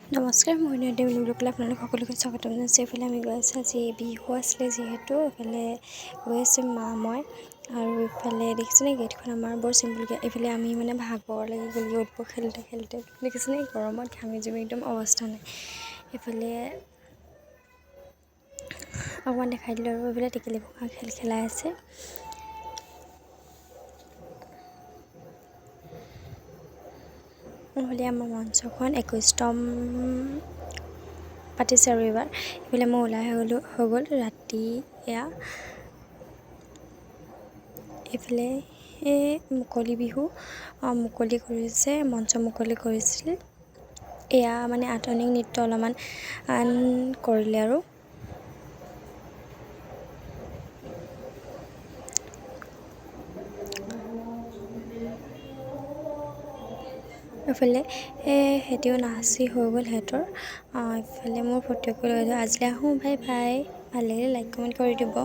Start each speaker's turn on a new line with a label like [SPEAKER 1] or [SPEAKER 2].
[SPEAKER 1] নমস্কাৰ, মই নদী লোকলৈ আপোনালোক সকলোকে স্বাগতম জনাইছোঁ। এইফালে আমি গৈ আছোঁ, আজি বিহু আছিলে যিহেতু এইফালে গৈ আছোঁ মই আৰু এইফালে দেখিছেনে গেটখন আমাৰ বৰ চিম্পুলকৈ। এইফালে আমি মানে ভাগৰ লাগি গ'লগৈ উৎপল খেলোঁতে দেখিছেনে গৰমত ঘামি জুমি একদম অৱস্থা নাই। এইফালে অকণমান দেখাই দিলোঁ আৰু এইফালে টেকেলি ভঙা খেল খেলাই আছে। নহ'লে আমাৰ মঞ্চখন 21তম পাতিছে আৰু এইবাৰ। এইফালে মই ওলাই হৈ গ'ল ৰাতি এয়া। এইফালে মুকলি বিহু মুকলি কৰিছে, মঞ্চ মুকলি কৰিছিল। এয়া মানে আধুনিক নৃত্য অলপমান কৰিলে আৰু এইফালে সিহঁতেও নাচি হৈ গ'ল সিহঁতৰ। এইফালে মোৰ ফটোকপি লৈ আজিলৈ আহোঁ, বাই বাই। ভাল লাগিলে লাইক কমেণ্ট কৰি দিব।